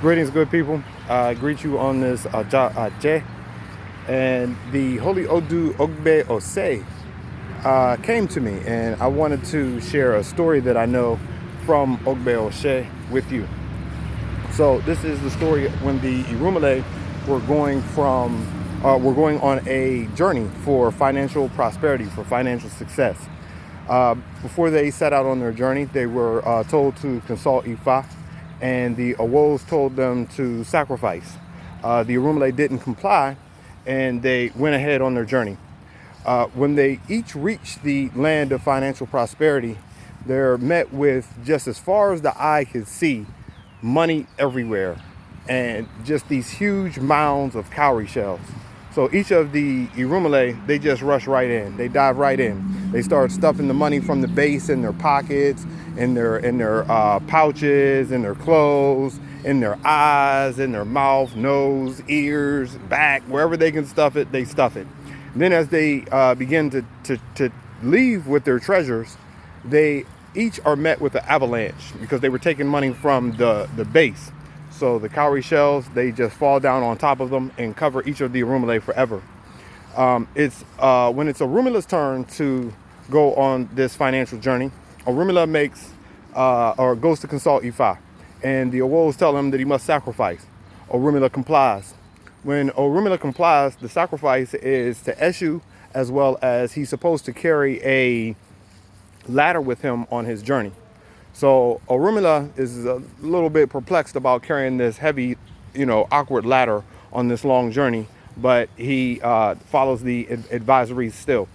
Greetings, good people. I greet you on this Ogbè'Ṣẹ, and the Holy Odu Ogbè'Ṣẹ came to me, and I wanted to share a story that I know from Ogbè'Ṣẹ with you. So this is the story when the Irumale were going on a journey for financial prosperity, for financial success. Before they set out on their journey, they were told to consult Ifa, and the Awos told them to sacrifice. The Irumale didn't comply, and they went ahead on their journey. When they each reached the land of financial prosperity, they're met with, just as far as the eye could see, money everywhere, and just these huge mounds of cowrie shells. So each of the Irumale, they just rush right in. They dive right in. They start stuffing the money from the base in their pockets, in their pouches, in their clothes, in their eyes, in their mouth, nose, ears, back, wherever they can stuff it, they stuff it. And then as they begin to leave with their treasures, they each are met with an avalanche because they were taking money from the base. So the cowrie shells, they just fall down on top of them and cover each of the Irumale forever. It's when it's Orumala's turn to go on this financial journey, Orumala makes or goes to consult Ifa, and the Awos tell him that he must sacrifice. Orumala complies. When Orumala complies, the sacrifice is to Eshu, as well as he's supposed to carry a ladder with him on his journey. So Orumila is a little bit perplexed about carrying this heavy, awkward ladder on this long journey, but he follows the advisories still.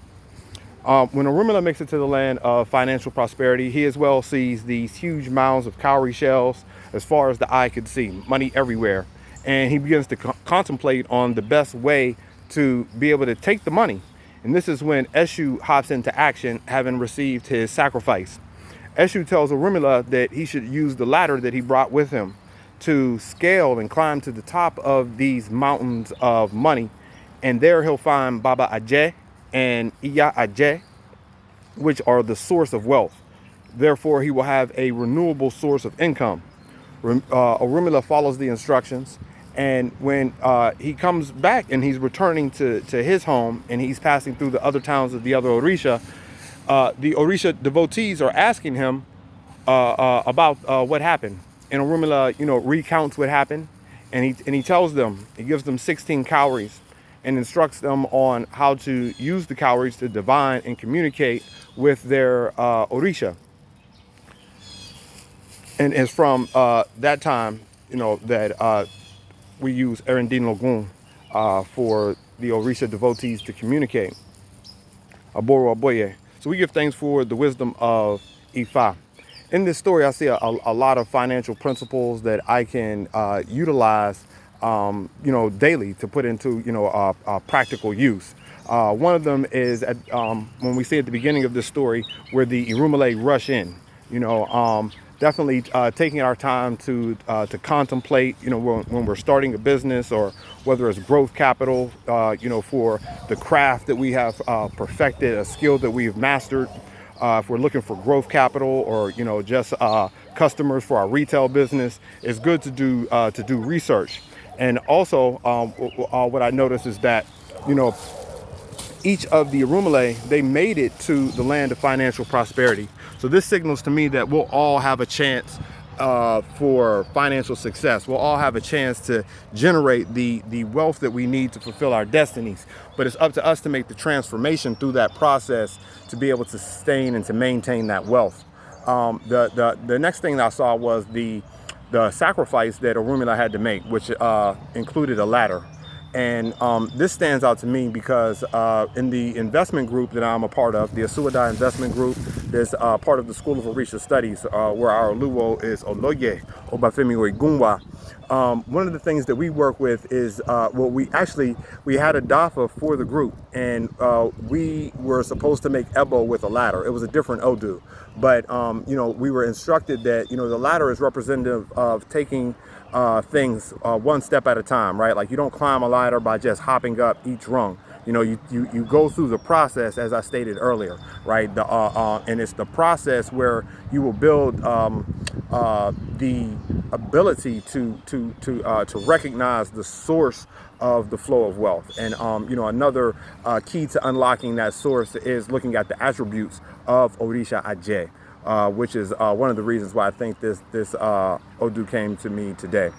When Orumila makes it to the land of financial prosperity, he as well sees these huge mounds of cowrie shells as far as the eye could see, money everywhere. And he begins to contemplate on the best way to be able to take the money. And this is when Eshu hops into action, having received his sacrifice. Eshu tells Orumila that he should use the ladder that he brought with him to scale and climb to the top of these mountains of money. And there he'll find Baba Ajay and Iya Ajay, which are the source of wealth. Therefore, he will have a renewable source of income. Orumila follows the instructions. And when he comes back and he's returning to his home and he's passing through the other towns of the other Orisha, the Orisha devotees are asking him about what happened. And Orumila, recounts what happened, and he tells them, he gives them 16 cowries and instructs them on how to use the cowries to divine and communicate with their Orisha. And it's from that time, that we use Erindin Logun for the Orisha devotees to communicate. Aboro Aboye. So we give thanks for the wisdom of Ifa. In this story, I see a lot of financial principles that I can utilize, daily to put into, practical use. One of them is when we see at the beginning of this story where the Irumale rush in, definitely taking our time to contemplate, when we're starting a business, or whether it's growth capital, for the craft that we have perfected, a skill that we've mastered. If we're looking for growth capital, or just customers for our retail business, it's good to do research. And also, what I noticed is that, each of the Irumale, they made it to the land of financial prosperity. So this signals to me that we'll all have a chance for financial success. We'll all have a chance to generate the wealth that we need to fulfill our destinies. But it's up to us to make the transformation through that process to be able to sustain and to maintain that wealth. The next thing that I saw was the sacrifice that Orumila had to make, which included a ladder. And this stands out to me because in the investment group that I'm a part of, the Asuada Investment Group, that's part of the School of Orisha Studies, where our Luo is Oloye, Obafemi Oigunwa. One of the things that we work with is, we had a DAFA for the group, and we were supposed to make Ebo with a ladder. It was a different Odu, but we were instructed that the ladder is representative of taking things one step at a time, right? Like, you don't climb a ladder by just hopping up each rung. You go through the process, as I stated earlier, right? And it's the process where you will build the ability to recognize the source of the flow of wealth. And another key to unlocking that source is looking at the attributes of Orisha Ajay, which is one of the reasons why I think this Odu came to me today.